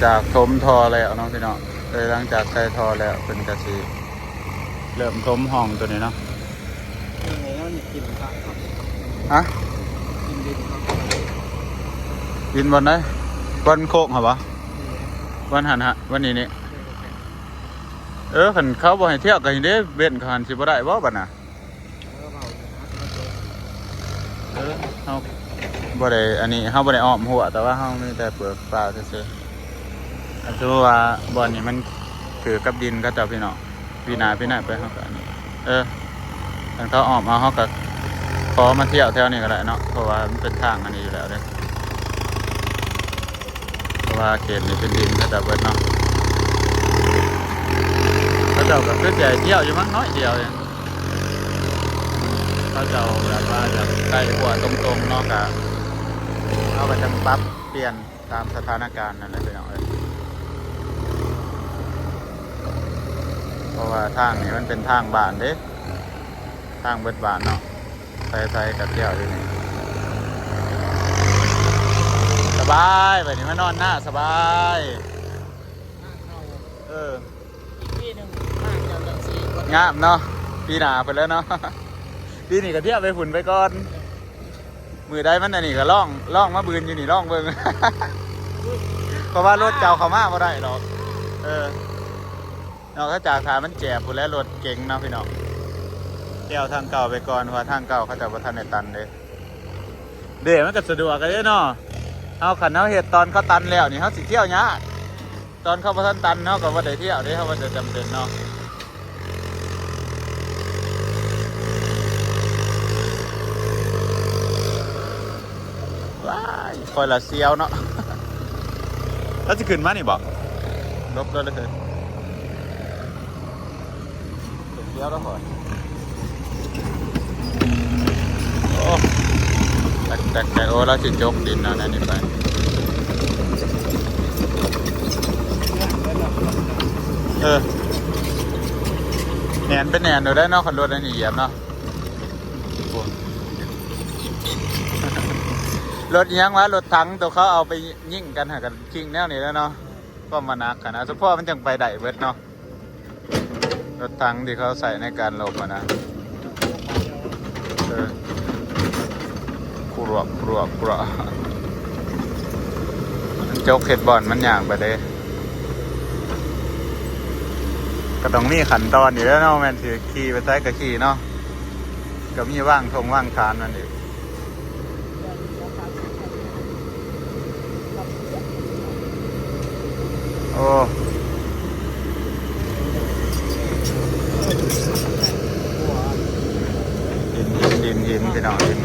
จากถมทอแล้วเนาะพี่น้องหลังจากใส่ทอแล้วเป็นกระสีเริ่มถมห้องตัวนี้เนาะยังไงแล้วนี่กินครับฮะกินดินครับ กินวันไหนวันโคกเหรอวะวันหันฮะวันนี้นี่ขันเขาบอกให้เที่ยวกันเด้เว้นขันสิบ่ได้บ่บัดน่ะเขาบ่ได้อันนี้เขาบ่ได้อ้อมหัวแต่ว่าเขามีแต่เปลือกปลาซื่อๆอันที่ว่าบ่อนนี้มันถือกับดินก็จะพี่น้องพี่นาไปเขาก็อันนี้ทางเขาอ้อมเอาเขาก็ขอมาเที่ยวแถวนี้ก็ได้เนาะเพราะว่ามันเป็นทางอันนี้อยู่แล้วเด้เพราะว่าเขตนี้เป็นดินก็จะเบิดเนาะเขาเจ้าก็คือใหญ่เที่ยวอยู่มั้งน้อยเดียวเองเขาเจ้าแบบว่าจะใกล้หัวตรงๆเนาะกะเอาไปจังปรับเปลี่ยนตามสถานการณ์นั่นแหละพี่น้องเพราะว่าทางนี้มันเป็นทางบ้านเด้ทางเบิดบ้านเนาะใส่กับเที่ยวอยู่นี่สบายแบบนี้มานอนหน้าสบายอีกปีหนึ่งมากจะจังสี่คนงามเนาะปีหนาไปแล้วเนาะปีนี้ก็เที่ยวไปฝุ่นไปก่อนมือได้มันอันนี้ก็ล่องมาบืนอยู่นี่ล่องเบิ่ง เพราะว่ารถเก่าเขามาบ่ได้หรอกนอกจากทางมันแจ่ฝุ่นแล้วรถเก่งเนาะพี่น้องเที่ยวทางเก่าไปก่อนเพราะทางเก่าเขาจะบ่ทันได้ตันเลยเดี๋ยวมันก็สะดวกกันเด้เนาะเอาขันเอาเห็ดตอนเขาตันแล้วนี่เขาสิเที่ยวเนี้ยตอนเขาบ่ทันตันเนาะก็บ่ได้เที่ยวเด้เขาบ่ได้จำเป็นเนาะคอยละเซียวเนาะแล้วจะขึ้นมานี่บอกลบแล้วเลยเซียวแล้วหอยโอ้แต่โอ้เราจะจกดินนะนั่นนี่ไปแหนนเป็นแหนนดูได้เนาะคนรถนั่นเหยียบเนาะรถยังวะรถถังตัวเขาเอาไปยิ่งกันหากันคิงแนวนี้แล้วเนาะก็มานักขนาดเฉพาะมันจังไปได้เบิดเนาะรถถังที่เขาใส่ในการหลบนะกลัวโจ๊กเข็ดบอลมันอย่างไปเลยก็ต้องมีขันตอนอยู่แล้วเนาะแมนถือขี่ไปใช้กับขี่เนาะก็มีว่างทงว่างคานนั่นเองโอ้ดินพี่น้องดิน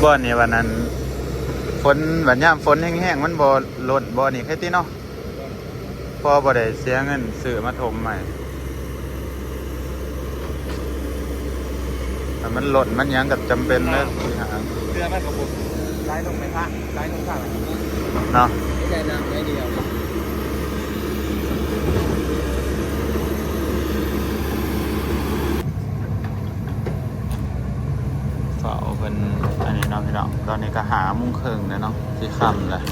บ่อนี่วันนั้นฝนวันย่ำฝนแห้งๆมันบ่หล่นบ่อนี่แค่ที่เนาะพอบ่ได้เสียเงินซื้อมาถมใหม่แต่มันหล่นมันยังกับจำเป็นเลยเรือมันกับผมไล่ลงไปพระไล่ลงข้างเนาะไม่ได้น้ำไม่เดียวเฝ้าเป็นอันนี้เนาะพี่น้องตอนนี้ก็หามุ่งครึ่งเลยเนาะที่ค่ำเลย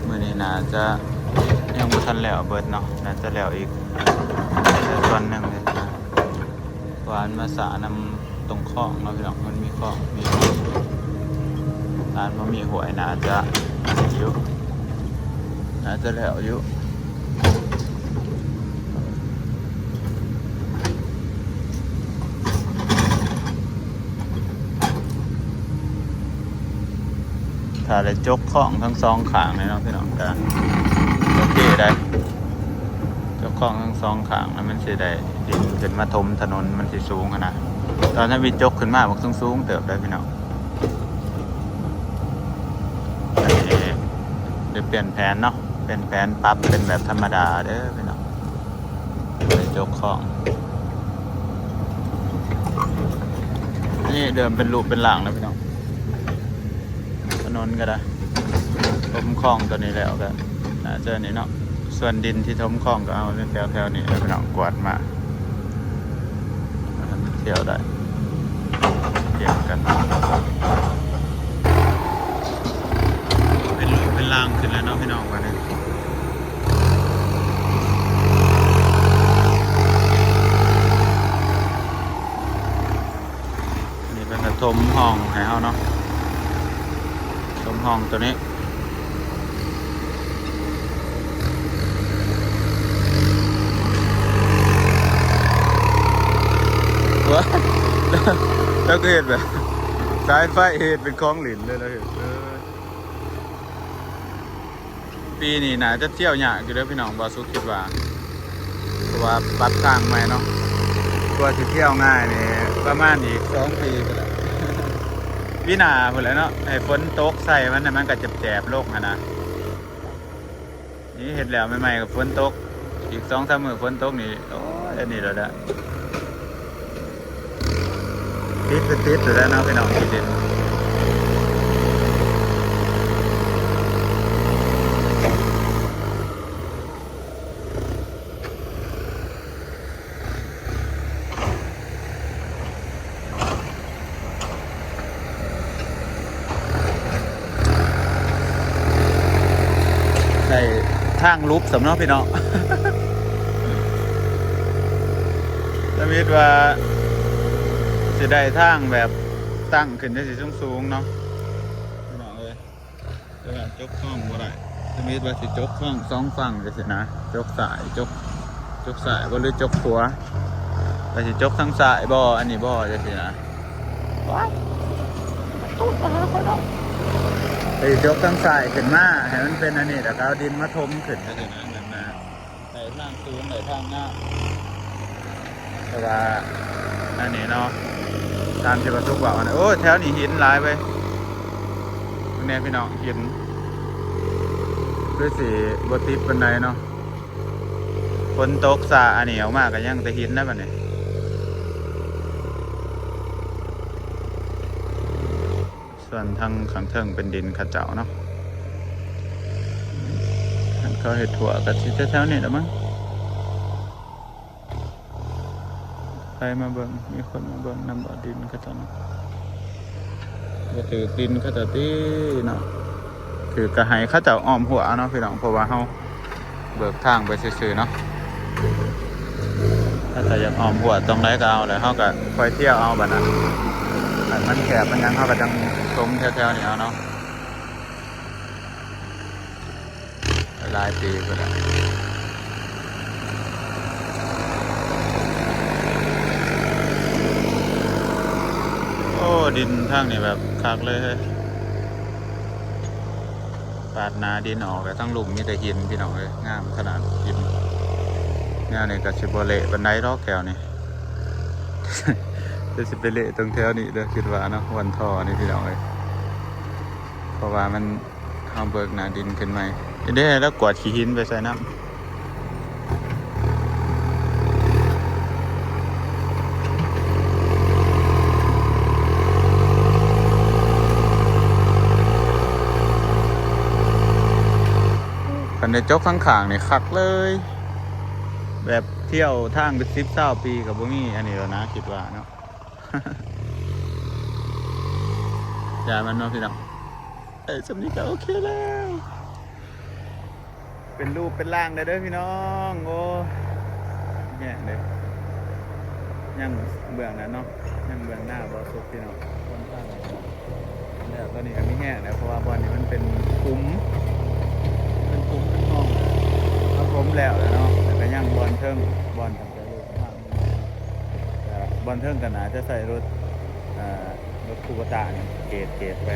มื้อนี้น่าจะยังบ่ทันแล้วเบิดเนาะน่าจะแล้วอีกส่วนหนึ่งเลยหวานมาสานำตรงคลองเนาะพี่น้องมันมีคลองมีร้านมันมีหวยน่าจะอยู่น่าจะแล้วอยู่ ถ้าได้จกข้องทั้งสองข้างเลยเนาะพี่น้องก็โอเคได้จกข้องทั้งสองข้างแล้วมันสิได้ดินขึ้นมาถมถนนมันสิสูงขนาดตอนถ้ามีจกขึ้นมาบอกสูงๆเติบได้พี่น้องอันนี้เดี๋ยวเปลี่ยนแผนเนาะเปลี่ยนแผนปรับเป็นแบบธรรมดาเด้อพี่น้องได้จกข้องนี่เดิมเป็นรูปเป็นหลังนะพี่น้องถนนก็ได้ทมคลองตัวนี้แล้วก็น่าจะนี่เนาะส่วนดินที่ทมคลองก็เอาเป็นแถวๆนี้แล้วพี่น้องกวาดมาเที่ยวได้เที่ยวกันเป็นรูปเป็นหลังขึ้นแล้วเนาะพี่น้องวันนี้ทมห้องให้เขาเนาะทมห้องตัวนี้ว้าแล้วก็เห็นแบบสายไฟเห็นเป็นคลองหลินเลยแล้วเห็นปีนี้น่าจะเที่ยวหยาอยู่แล้วพี่น้องบอสุคิดว่าเพราะว่าปรับทางใหม่เนาะตัวที่เที่ยวง่ายนี่ประมาณอีก2 ปีก็แล้ววินาหมดแล้วเนาะไอ้ฝนตกใส่มันก็แจบโลกนะนี่เห็นแล้วใหม่ๆกับฝนตกอีก2-3 มื้อฝนตกนี่โอ้ยอันนี้แล้วละติดอยู่แล้วเนาะพี่น้องติดใส่ทางลุบสำเนาะพี่น้องสมมติว่าสิได้ทางแบบตั้งขึ้นได้สิสูงๆเนาะพี่น้องเลยจะแบบจกข้องบ่ได้สมมติว่าสิจกข้อง2 ฝั่งจะสินะจกสายจกสายบ่หรือจกขวาไปสิจกทั้งสายบ่อันนี้บ่จะสินะว้ายตู้ปลาเขาเนาะไปจกทั้งสายขึ้นมาให้มันเป็นอันนี้แล้วก็เอาดินมาถมขึ้นจะสินะแบบนั้นไหนทางสูงไหนทางหน้าแต่ว่าอันนี้เนาะตามที่ประทุกบอกนะโอ้แถวนี้หินหลายไปเนี่ยพี่น้องหินด้วยสีบติดบันไดเนาะฝนตกสาอันนี้ออกมากันยังแต่หินนะบัดนี้ส่วนทางข้างเทิงเป็นดินขัดเจ้าเนาะเขาเห็ดถั่วกับที่แถวๆนี้แล้วมั้งใครมาเบิ่งมีคนมาเบิ่งนำบ่อดินขัดเจ้าเนาะก็ถือดินขัดเจ้าตีเนาะคือกระหายขัดเจ้าอ้อมหัวเนาะพี่น้องเพราะว่าเขาเบิกทางไปซื่อๆเนาะถ้าจะอยากอ้อมหัวตรงไหนก็เอาเลยเขาก็คอยเที่ยวเอาบัดนั้นมันแคบมันยังเขาก็จังชมแถวๆนี้เอาเนาะหลายปีก็ได้โอ้ดินทางนี่แบบคักเลยปาดนาดินออกแต่ทั้งหลุมมีแต่หินพี่น้องเลยงามขนาดหินงานนี่กับชิบเละบันไดรอกแก้วนี่ จะสิไปเละตรงแถวนี้เด้อคิดว่าเนาะวันท่อนี่พี่น้องเลยเพราะว่ามันเอาเบิกนาดินขึ้นมาได้แล้วกวาดขี้หินไปใส่น้ำคันได้จกข้างๆนี่คักเลยแบบเที่ยวทางเป็น10-20 ปีกับบ่มีอันนี้แล้วนะคิดว่าเนาะ อย่ามันเนาะพี่น้องสำนี้ก็โอเคแล้วเป็นรูปเป็นร่างได้เด้อพี่น้องโอ้แย่เลยยังเบื้องนั้นเนาะยังเบื้องหน้าบอสุกพี่น้องคนข้างแล้วตอนนี้ก็ไม่แห้งแล้วเพราะว่าบอลนี้มันเป็นคุ้มเป็นห้องเอาผมแล้วเนาะแต่ก็ยังบอลเทิงบอลตั้งแต่รถข้างบอลเทิงกันนะจะใส่รถคูปตาเนี่ยเกตไป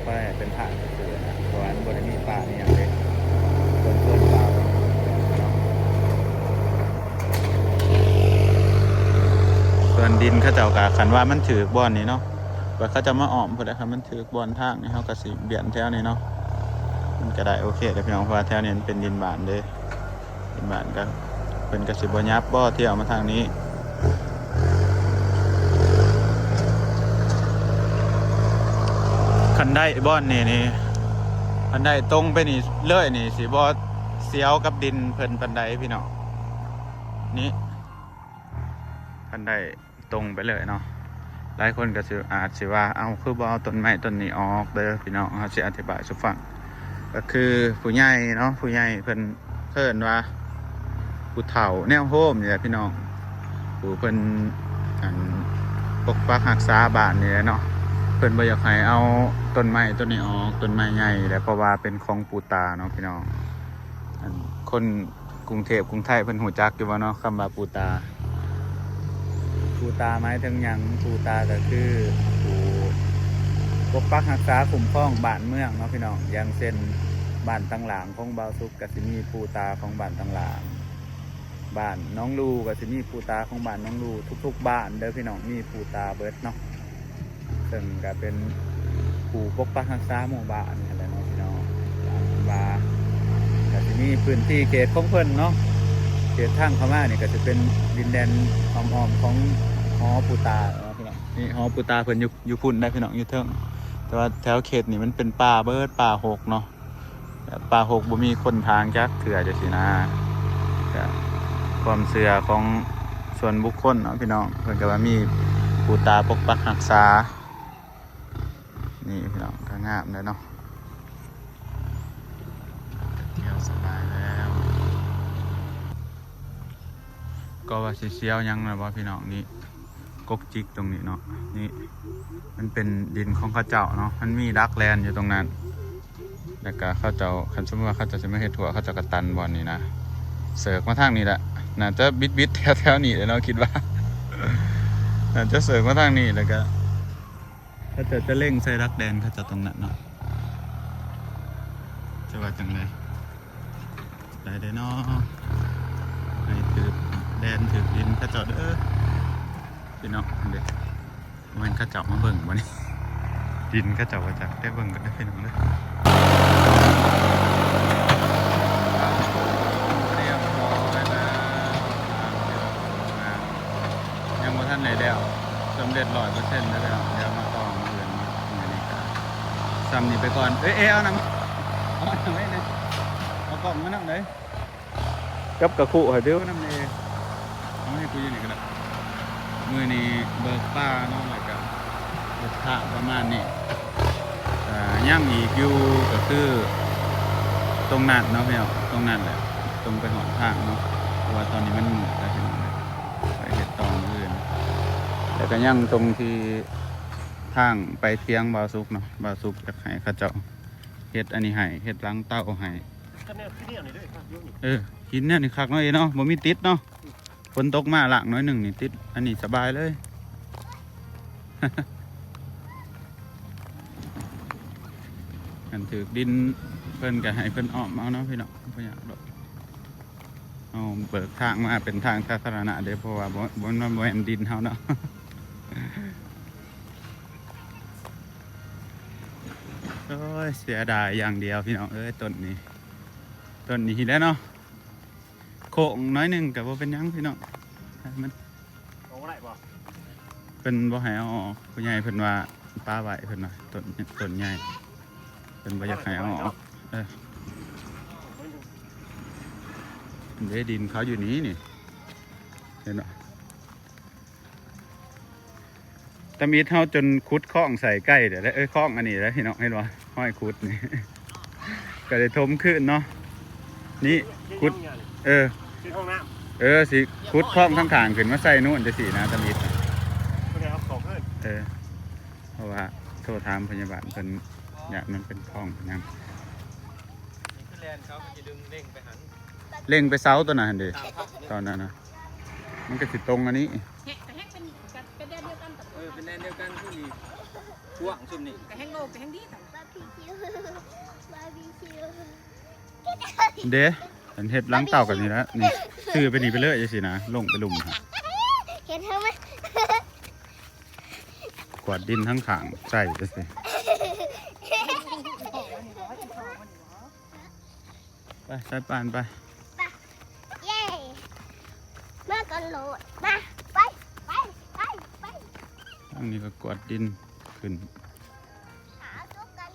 เพราะเป็นผ่านเสือนะเพราะว่าบริมีป่านี่อย่างเด็กต้นป่าส่วนดินเขาเจ้ากะขันว่ามันถือบอนนี่เนาะว่าเขาจะมาอ้อมพอได้ครับมันถือบอนทางนี่เขากะสิเบียนแถวนี้เนาะมันก็ได้โอเคแต่พี่น้องเพราะว่าแถวนี้เป็นดินบานเด้ดินบานก็เป็นกระสิบยับบ่อเที่ยวมาทางนี้คันได้บ่อนนี่คันได้ตรงไปนี่เลื่อยนี่สิบ่เสียวกับดินเพิ่นปันไดพี่น้องนี่คันได้ตรงไปเลยเนาะหลายคนก็สิอาจสิว่าเอาคือบ่เอาต้นไม้ต้นนี้ออกเด้อพี่น้องเขาสิอธิบายให้ฟังก็คือผู้ใหญ่เนาะผู้ใหญ่เพิ่นเอิ้นว่าผู้เฒ่าแนวโฮมนี่แหละพี่น้องผู้เพิ่นปกปักรักษาบ้านนี่แหละเนาะเพิ่นบ่อยากให้เอาต้นไม้ต้นนี้ออกต้นไม้ใหญ่แหละเพราะว่าเป็นของปู่ตาเนาะพี่น้องคนกรุงเทพกรุงไทยเพิ่นฮู้จักอยู่บ่เนาะคำว่าปู่ตาหมายถึงหยังปู่ตาก็คือผู้ปกปักรักษาคุ้มครองบ้านเมืองเนาะพี่น้องอย่างเช่นบ้านต่างหลังของบ่าวสุขก็สิมีปู่ตาของบ้านต่างหลังบ้านน้องลูก็สิมีปู่ตาของบ้านน้องลูทุกๆบ้านเด้อพี่น้องมีปู่ตาเบิดเนาะซึ่งก็เป็นผู้ปกปักรักษาหมู่บ้านนี่แหละเนาะพี่น้องว่าก็สิมีพื้นที่เขตของเพิ่นเนาะเขตทางเข้ามานี่ก็จะเป็นดินแดนอ้อมๆของหอปู่ตาเนาะพี่น้องนี่หอปู่ตาเพิ่นอยู่พุ่นได้พี่น้องอยู่เทิงแต่ว่าแถวเขตนี่มันเป็นป่าเบิดป่าหกเนาะป่าหกบ่มีคนทางจักเถื่อจังซี่นะก็ความเชื่อของส่วนบุคคลเนาะพี่น้องเพิ่นก็ว่ามีปู่ตาปกปักรักษานี่พี่น้องก็งามเลยเนาะเที่ยวสบายแล้วก็ว่าสิเชียวยังนะว่าพี่น้องนี่กกจิกตรงนี้เนาะนี่มันเป็นดินของข้าเจ้าเนาะมันมีดักแลนอยู่ตรงนั้นแล้วก็ข้าเจ้าคันสมมติว่าข้าเจ้าจะไม่เห็ดถั่วข้าเจ้ากระตันบอลนี่นะเสิร์ฟมาทางนี้แหละน่าจะบิดแถวนี้เลยเนาะคิดว่าน่าจะเสิร์ฟมาทางนี้แล้วก็ถ้าจะเร่งใส่รักแดนเขาจะตรงนั้นเนาะจะว่าจังไรได้เนาะให้ถือแดนถือดินเขาจะเด้อพี่น้องเด็กมันเขาจะมาเบิ่งวันนี้ดินเขาจะว่าจะได้เบิ่งกันได้พี่น้องเลยยังบ่ทันไหนแล้วสำเร็จ100%แล้วพี่น้องเดี๋ยวมาต่อมาเรียนมาอันนี้ก็ซ้ำนี่ไปก่อนเอาน้ำไม่เนี่ยเอากล่องมาน้ำเลยกับกระคุให้เดี๋ยวน้ำเลยเอาให้กูยืนนี่ก็ได้มือนี้เบิกป้าเนาะแล้วก็เบิกผ้าประมาณนี้ย่ำอีกอยู่ก็คือตรงนั้นเนาะพี่น้องตรงนั้นแหละตรงไปหอทางเนาะเพราะว่าตอนนี้มันมืดแล้วพี่น้องไปเห็ดตอนอื่นแต่ก็ยังตรงที่ทางไปเที่ยงบาวซุกเนาะบาวซุกจะให้ข้าเจ้าเห็ดอันนี้ให้เห็ดล้างเต้าให้หินเนี่ยนี่คักน้อยเนาะบ่มีติดเนาะฝนตกมาหลังน้อยหนึ่งนี่ติดอันนี้สบายเลย กันถือดินเพิ่นก็ให้เพิ่นอ้อมเอาเนาะพี่น้องเพิ่นอยากเอาเบิกทางมาเป็นทางสาธารณะเด้เพราะว่าบ่แม่นดินเฮาเนาะ โอ้ยเสียดายอย่างเดียวพี่น้องต้นนี้แล้วเนาะโค้งน้อยหนึ่งกับว่าเป็นยังพี่น้องมันโอ้ไรบ่เป็นบ่ให้เอาออกผู้ใหญ่เพิ่นว่าป้าไหวเพิ่นว่าต้นใหญ่เป็นบ่อยากให้เอาออกดินเขาอยู่นี้นี่เห็นเนาะตะมีเท่าจนคุดคล้องใส่ใกล้เดี๋ยวคล้องอันนี้แล้วพี่น้องเห็นว่าห้อยคุดนี่ ก็เลยทมขึ้นเนาะนี่คุดสิคุดคล้องข้างๆขึ้นมาใส่นู่นจะสีนะตะมีเพราะว่าโทรถามพยาบาลเป็นอยากมันเป็นคล้องนั่งเล่งไปเสาตัวนั้นเดีตอนนั้นนะมันก็สิตรงอันนี้เป็นแดนเดียวกันเป็นแดนเดียวกันที่ช่วงซุ่มนี่กระแหงโลกกระแหงดี บาร์บีคิว เด้ฉันเฮ็ดล้างเต่ากันนี่แล้วนี่ซื้อไปนี่ไปเลยจังซี่นะลงไปหลุมฮะ เห็นเธอไหม กวาดดินทั้งข้างใส่ไปสิไปใส่ปานไป เย้มากันโหลดมาไปไปไปไป อันนี้ก็กวาดดินขึ้น หาตัวกัน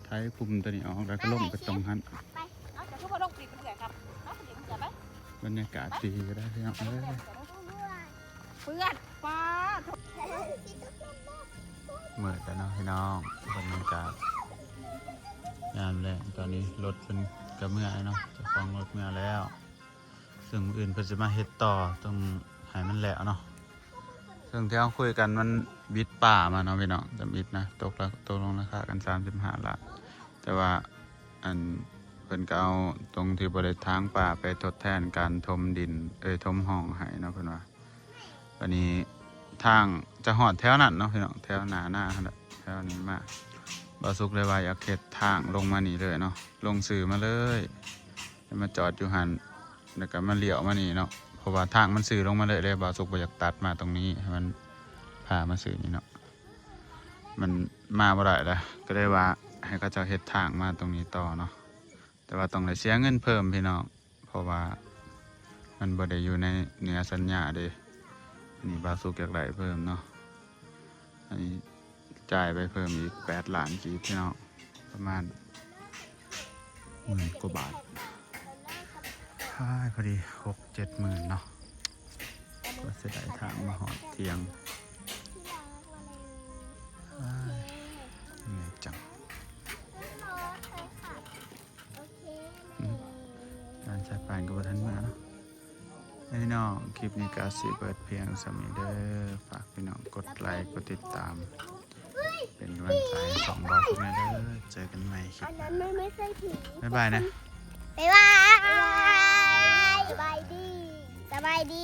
ไถคุมตัวนี้ออกแล้วก็ลงไปตรงนั้น ไป เอาแต่ทุกคนลงปีกเป็นเสือครับเอาปีกเป็นเสือไหม บรรยากาศดีก็ได้พี่น้องเอ้ย เพื่อนป้า เมื่อแต่น้องพี่น้องบรรยากาศยามแรงตอนนี้รถเป็นกระเมื่อยเนาะเจะฟ้าของรถเมื่อยแล้ว ซึ่งมื้ออื่นเพิ่นจะมาเฮ็ดต่อต้องให้มันแล้วเนาะซึ่งที่เราคุยกันมันบิดป่ามาเนาะพี่น้องจะบิดนะตกลงราคากัน35 ล้านแต่ว่าอันเพิ่นก็เอาตรงที่บ่ได้ทางป่าไปทดแทนการถมดินถมห้องให้เนาะเพิ่นว่าวันนี้ทางจะหอดแถวนั้นเนาะพี่น้องแถวหน้าหั่นแหละแถวนี้มาบ่สุกเลยว่าอยากเฮ็ดทางลงมานี่เลยเนาะลงสื่อมาเลยแล้วมาจอดอยู่หั่นแล้วก็มาเลี้ยวมานี่เนาะเพราะว่าทางมันสื่อลงมาเลยบ่สุกบ่อยากตัดมาตรงนี้ให้มันพามาสื่อนี่เนาะมันมาบ่ได้แล้วก็เลยว่าให้เขาเจ้าเฮ็ดทางมาตรงนี้ต่อเนาะแต่ว่าต้องได้เสียเงินเพิ่มพี่น้องเพราะว่ามันบ่ได้อยู่ในเนื้อสัญญาเด้อันนี้บาสุกอยากได้เพิ่มเนาะอันนี้จ่ายไปเพิ่มอีก8 ล้านกีบพี่น้องประมาณ10,000 กว่าบาทใช่พอดี6-7 หมื่นเนาะก็จะได้ทางมาหอดเทียงเหนื่อยจังการใช้ปานกับทันมาเนาะพี่น้องคลิปนี้ก็สิเปิดเพียงสำนี้เด้อฝากพี่น้องกดไลค์กดติดตามเป็นกำลังใจของเราทุกท่านเด้อเจอกันใหม่คลิ อั ป น ห นั้ น้าน ไม่ใช่ผี บ๊ายบายนะ บ๊ายบายสบายดีสบายดี